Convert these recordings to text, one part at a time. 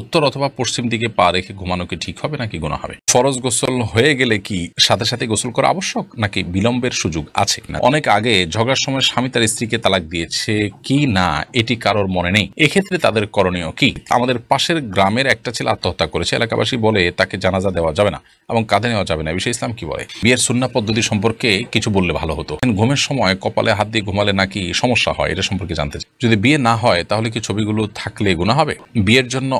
উত্তর অথবা পশ্চিম দিকে পা রেখে ঘুমানো কি ঠিক হবে নাকি গুনাহ হবে? ফরজ গোসল হয়ে গেলে কি সাথে সাথে গোসল করা আবশ্যক নাকি বিলম্বের সুযোগ আছে? না অনেক আগে ঝগড়ার সময় স্বামী তার স্ত্রীকে তালাক দিয়েছে কি না এটি কারোর মনে নেই, এক্ষেত্রে তাদের করণীয় কি? আমাদের পাশের গ্রামের একটা ছেলে আত্মহত্যা করেছে, এলাকাবাসী বলে তাকে জানাজা দেওয়া যাবে না এবং কাঁধে নেওয়া যাবে না, বিষয়ে ইসলাম কি বলে? বিয়ের সুন্নাহ পদ্ধতি সম্পর্কে কিছু বললে ভালো হতো। ঘুমের সময় কপালে হাত দিয়ে ঘুমালে নাকি সমস্যা হয়, এটা সম্পর্কে জানতে চাই। যদি বিয়ে না হয় তাহলে কি ছবিগুলো থাকলে গুনাহ হবে? বিয়ের জন্য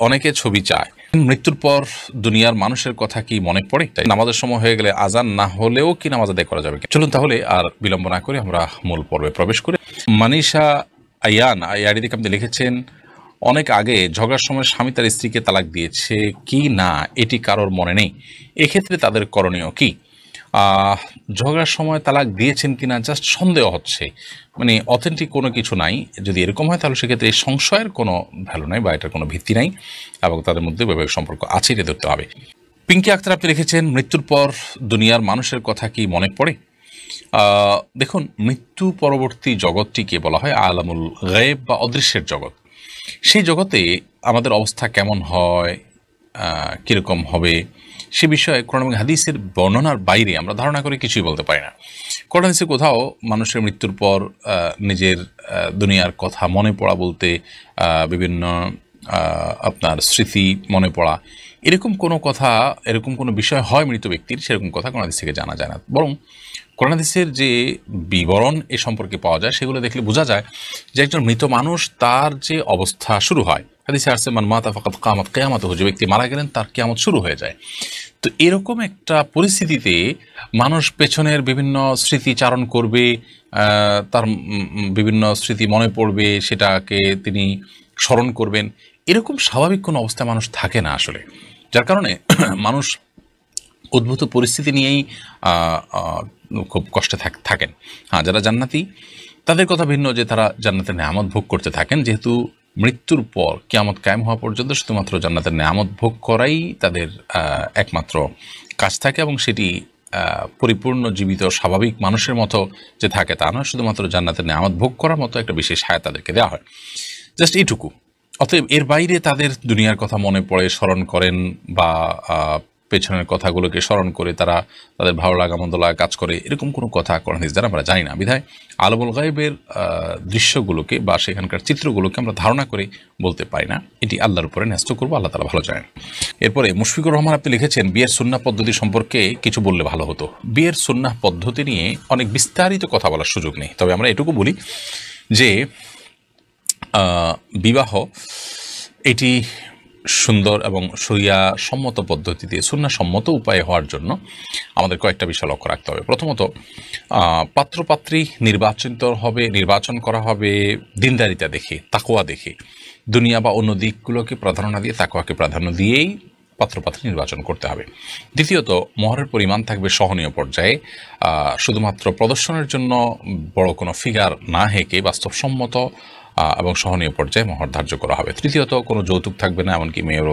অনেকে ছবি চায়, মৃত্যুর পর দুনিয়ার মানুষের কথা কি মনে পড়ে? তাই নামাজের সময় হয়ে গেলে আজান না হলেও কি নামাজ আদায় করা যাবে? চলুন তাহলে আর বিলম্ব না করে আমরা মূল পর্বে প্রবেশ করি। মানিশা আয়ান আইডিতে আপনি লিখেছেন, অনেক আগে ঝগড়ার সময় স্বামী তার স্ত্রীকে তালাক দিয়েছে কি না এটি কারোর মনে নেই, এক্ষেত্রে তাদের করণীয় কি? ঝগড়ার সময় তালাক দিয়েছেন কিনা জাস্ট সন্দেহ হচ্ছে, মানে অথেন্টিক কোনো কিছু নাই। যদি এরকম হয় তাহলে সেক্ষেত্রে এই সংশয়ের কোনো ভ্যালু নাই বা এটার কোনো ভিত্তি নাই এবং তাদের মধ্যে বৈবাহিক সম্পর্ক আছে, এটা ধরতে হবে। পিঙ্কি আক্তার আপনি লিখেছেন, মৃত্যুর পর দুনিয়ার মানুষের কথা কি মনে পড়ে? দেখুন, মৃত্যু পরবর্তী জগৎটিকে বলা হয় আলামুল গায়েব বা অদৃশ্যের জগৎ। সেই জগতে আমাদের অবস্থা কেমন হয়, কীরকম হবে, সে বিষয়ে কোরআন এবং হাদিসের বর্ণনার বাইরে আমরা ধারণা করে কিছুই বলতে পারি না। কোরআন হাদিসে কোথাও মানুষের মৃত্যুর পর নিজের দুনিয়ার কথা মনে পড়া বলতে বিভিন্ন আপনার স্মৃতি মনে পড়া, এরকম কোনো কথা, এরকম কোনো বিষয় হয় মৃত ব্যক্তির, সেরকম কথা কোরআন হাদিস থেকে জানা যায় না। বরং কোরআন হাদিসের যে বিবরণ এ সম্পর্কে পাওয়া যায় সেগুলো দেখলে বোঝা যায় যে একজন মৃত মানুষ তার যে অবস্থা শুরু হয়, হাদিসে আসছে মান মাতা ফাকাদ কামাত কিয়ামাতুহু, যে ব্যক্তি মারা গেলেন তার কিয়ামত শুরু হয়ে যায়। তো এরকম একটা পরিস্থিতিতে মানুষ পেছনের বিভিন্ন স্মৃতি চারণ করবে, তার বিভিন্ন স্মৃতি মনে পড়বে, সেটাকে তিনি স্মরণ করবেন, এরকম স্বাভাবিক কোনো অবস্থায় মানুষ থাকে না আসলে। যার কারণে মানুষ উদ্ভূত পরিস্থিতি নিয়েই খুব কষ্টে থাকেন। হ্যাঁ, যারা জান্নাতি তাদের কথা ভিন্ন, যে তারা জান্নাতের নেয়ামত ভোগ করতে থাকেন, যেহেতু মৃত্যুর পর কিয়ামত কায়েম হওয়া পর্যন্ত শুধুমাত্র জান্নাতের নেয়ামত ভোগ করাই তাদের একমাত্র কাজ থাকে, এবং সেটি পরিপূর্ণ জীবিত স্বাভাবিক মানুষের মতো যে থাকে তা নয়, শুধুমাত্র জান্নাতের নেয়ামত ভোগ করার মতো একটা বিশেষ হায়াত তাদেরকে দেওয়া হয়, জাস্ট এইটুকু। অতএব এর বাইরে তাদের দুনিয়ার কথা মনে পড়ে, স্মরণ করেন বা পেছনের কথাগুলোকে স্মরণ করে তারা তাদের ভালো লাগা মন্দ লাগা কাজ করে, এরকম কোনো কথা কোরআন হাদিস দ্বারা আমরা জানি না। বিধায় আলামুল গায়েবের দৃশ্যগুলোকে বা সেখানকার চিত্রগুলোকে আমরা ধারণা করে বলতে পারি না, এটি আল্লাহর উপরে ন্যস্ত করবো, আল্লাহ তাআলা ভালো জানেন। এরপরে মুশফিকুর রহমান আপনি লিখেছেন, বিয়ের সুন্নাহ পদ্ধতি সম্পর্কে কিছু বললে ভালো হতো। বিয়ের সুন্নাহ পদ্ধতি নিয়ে অনেক বিস্তারিত কথা বলার সুযোগ নেই, তবে আমরা এটুকু বলি যে বিবাহ এটি সুন্দর এবং শরিয়া সম্মত পদ্ধতিতে সুন্নাহ সম্মত উপায়ে হওয়ার জন্য আমাদের কয়েকটা বিষয় লক্ষ্য রাখতে হবে। প্রথমত, পাত্রপাত্রী নির্বাচন করা হবে দিনদারিতা দেখে, তাকওয়া দেখে, দুনিয়া বা অন্য দিকগুলোকে প্রাধান্য না দিয়ে তাকওয়াকে প্রাধান্য দিয়েই পাত্রপাত্রী নির্বাচন করতে হবে। দ্বিতীয়ত, মোহরের পরিমাণ থাকবে সহনীয় পর্যায়ে, শুধুমাত্র প্রদর্শনের জন্য বড় কোনো ফিগার না হেঁকে বাস্তবসম্মত এবং সহনীয় পর্যায়ে মোহর ধার্য করা হবে। তৃতীয়ত, কোনো যৌতুক থাকবে না, এমনকি মেয়ের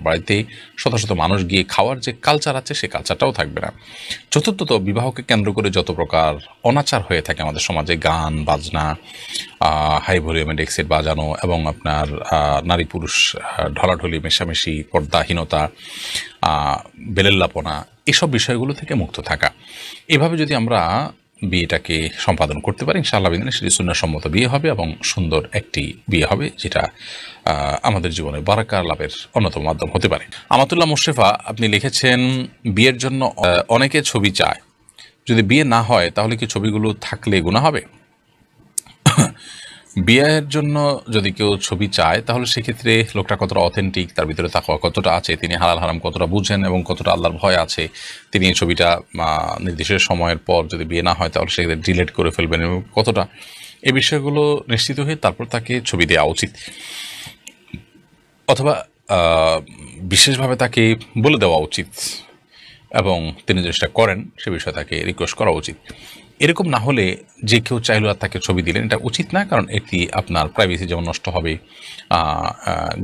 বাড়িতে শত শত মানুষ গিয়ে খাওয়ার যে কালচার আছে সে কালচারটাও থাকবে না। চতুর্থত, বিবাহকে কেন্দ্র করে যত প্রকার অনাচার হয়ে থাকে আমাদের সমাজে, গান বাজনা, হাই ভলিউমে ডেক সেট বাজানো এবং আপনার নারী পুরুষ ঢলাঢলি মেশামেশি, পর্দাহীনতা, বেলেল্লাপনা, এসব বিষয়গুলো থেকে মুক্ত থাকা, এভাবে যদি আমরা বিয়েটাকে সম্পাদন করতে পারি ইনশাআল্লাহ সেটি সুন্নাহসম্মত বিয়ে হবে এবং সুন্দর একটি বিয়ে হবে, যেটা আমাদের জীবনে বারাকা লাভের অন্যতম মাধ্যম হতে পারে। আমাতুল্লাহ মুশরিফা আপনি লিখেছেন, বিয়ের জন্য অনেকে ছবি চায়, যদি বিয়ে না হয় তাহলে কি ছবিগুলো থাকলে গুনাহ হবে? বিয়ের জন্য যদি কেউ ছবি চায় তাহলে সেক্ষেত্রে লোকটা কতটা অথেন্টিক, তার ভিতরে তাকওয়া কতটা আছে, তিনি হালাল হারাম কতটা বুঝেন এবং কতটা আল্লাহর ভয় আছে, তিনি এই ছবিটা নির্দিষ্ট সময়ের পর যদি বিয়ে না হয় তাহলে সেক্ষেত্রে ডিলেট করে ফেলবেন এবং কতটা, এই বিষয়গুলো নিশ্চিত হয়ে তারপর তাকে ছবি দেওয়া উচিত, অথবা বিশেষভাবে তাকে বলে দেওয়া উচিত এবং তিনি যেটা করেন সে বিষয়ে তাকে রিকোয়েস্ট করা উচিত। এরকম না হলে যে কেউ চাইলেও আর তাকে ছবি দিলেন, এটা উচিত না, কারণ এটি আপনার প্রাইভেসি যেমন নষ্ট হবে,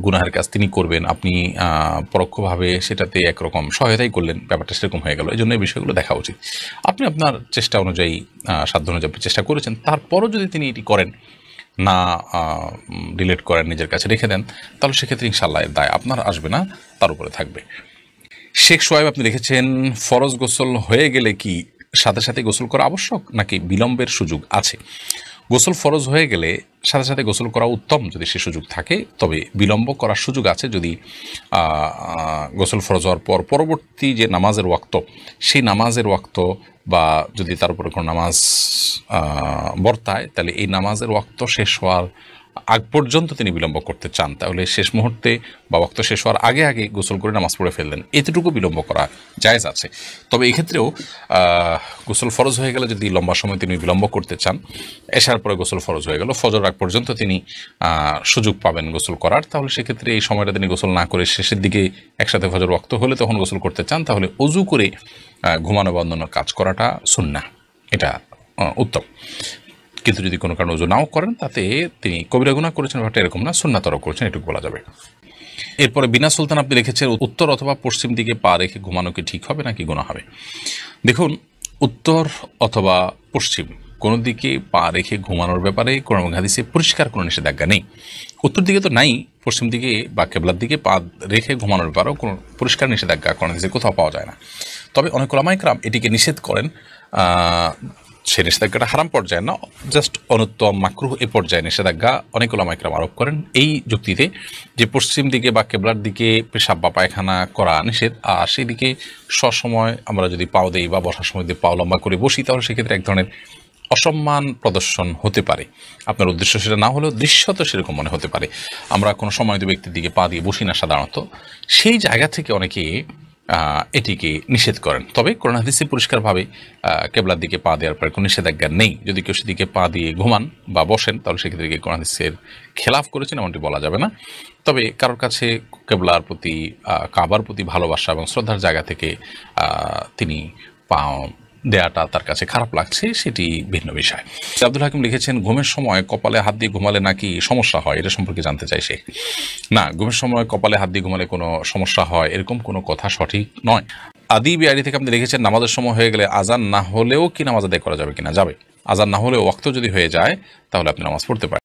গুনাহের কাজ তিনি করবেন, আপনি পরোক্ষভাবে সেটাতে একরকম সহায়তাই করলেন, ব্যাপারটা সেরকম হয়ে গেল। এই জন্য এই বিষয়গুলো দেখা উচিত। আপনি আপনার চেষ্টা অনুযায়ী সাধ্য অনুযায়ী চেষ্টা করেছেন, তারপরও যদি তিনি এটি করেন না ডিলিট করেন, নিজের কাছে রেখে দেন, তাহলে সেক্ষেত্রে ইনশাআল্লাহ এর দায় আপনার আসবে না, তার উপরে থাকবে। শেখ সোহাইব আপনি লিখেছেন, ফরজ গোসল হয়ে গেলে কি সাথে সাথে গোসল করা আবশ্যক নাকি বিলম্বের সুযোগ আছে? গোসল ফরজ হয়ে গেলে সাথে সাথে গোসল করা উত্তম যদি সে সুযোগ থাকে, তবে বিলম্ব করার সুযোগ আছে যদি গোসল ফরজ হওয়ার পর পরবর্তী যে নামাজের ওয়াক্ত, সেই নামাজের ওয়াক্ত বা যদি তার উপরে কোনো নামাজ বর্তায়, তাহলে এই নামাজের ওয়াক্ত শেষ হওয়ার আগ পর্যন্ত তিনি বিলম্ব করতে চান, তাহলে শেষ মুহূর্তে বা ওয়াক্ত শেষ হওয়ার আগে আগে গোসল করে নামাজ পড়ে ফেললেন, এতটুকু বিলম্ব করা জায়েজ আছে। তবে এক্ষেত্রেও গোসল ফরজ হয়ে গেলে যদি লম্বা সময় তিনি বিলম্ব করতে চান, এশার পরে গোসল ফরজ হয়ে গেল, ফজর আগ পর্যন্ত তিনি সুযোগ পাবেন গোসল করার, তাহলে সেক্ষেত্রে এই সময়টা তিনি গোসল না করে শেষের দিকে একসাথে ফজর ওয়াক্ত হলে তখন গোসল করতে চান, তাহলে অজু করে ঘুমানো বা অন্যান্য কাজ করাটা সুন্নাহ, এটা উত্তম। কিন্তু যদি কোনো কারণে ওযু নাও করেন, তাতে তিনি কবিরা গুনাহ করেছেন ব্যাপারটা এরকম না, সুন্নাতর করেছেন, এটুকু বলা যাবে। এরপরে বিনা সুলতান আপনি লিখেছেন, উত্তর অথবা পশ্চিম দিকে পা রেখে ঘুমানো কি ঠিক হবে নাকি গুনাহ হবে? দেখুন, উত্তর অথবা পশ্চিম কোনো দিকে পা রেখে ঘুমানোর ব্যাপারে কোরআন এবং হাদিসে পরিষ্কার কোনো নিষেধাজ্ঞা নেই। উত্তর দিকে তো নাই, পশ্চিম দিকে বা কেবলার দিকে পা রেখে ঘুমানোর ব্যাপারেও কোনো পরিষ্কার নিষেধাজ্ঞা কোরআন হাদিসে কোথাও পাওয়া যায় না। তবে অনেক উলামায়ে কেরাম এটিকে নিষেধ করেন, সে নিষেধাজ্ঞাটা হারাম পর্যায়ে না, জাস্ট অনুত্তম মাকরুহ এ পর্যায়ে নিষেধাজ্ঞা অনেক উলামায়ে কেরাম আরোপ করেন এই যুক্তিতে যে পশ্চিম দিকে বা কেবলার দিকে পেশাব বা পায়খানা করা নিষেধ, আর সেদিকে সবসময় আমরা যদি পাও দেই বা বসার সময় যদি পাও লম্বা করে বসি, তাহলে সেক্ষেত্রে এক ধরনের অসম্মান প্রদর্শন হতে পারে। আপনার উদ্দেশ্য সেটা না হলেও দৃশ্যত সেরকম মনে হতে পারে। আমরা কোনো সম্মানিত ব্যক্তির দিকে পা দিয়ে বসি না সাধারণত, সেই জায়গা থেকে অনেকে এটিকে নিষেধ করেন। তবে কোরআন হাদিসে পরিষ্কারভাবে কেবলার দিকে পা দেওয়ার পরে কোনো নিষেধাজ্ঞা নেই। যদি কেউ সেদিকে পা দিয়ে ঘুমান বা বসেন, তাহলে সেক্ষেত্রে কোরআন হাদিসের খেলাফ করেছেন এমনটি বলা যাবে না। তবে কারোর কাছে কেবলার প্রতি, কাবার প্রতি ভালোবাসা এবং শ্রদ্ধার জায়গা থেকে তিনি পা দেয়াটা তার কাছে খারাপ লাগছে, সেটি ভিন্ন বিষয়। আব্দুল হাকিম লিখেছেন, ঘুমের সময় কপালে হাত দিয়ে ঘুমালে নাকি সমস্যা হয়, এটা সম্পর্কে জানতে চাই সে। না, ঘুমের সময় কপালে হাত দিয়ে ঘুমালে কোনো সমস্যা হয় এরকম কোনো কথা সঠিক নয়। আদি বিআরি থেকে আপনি লিখেছেন, নামাজের সময় হয়ে গেলে আজান না হলেও কি নামাজ আদায় করা যাবে কিনা? যাবে। আজান না হলেও ওয়াক্ত যদি হয়ে যায়, তাহলে আপনি নামাজ পড়তে পারেন।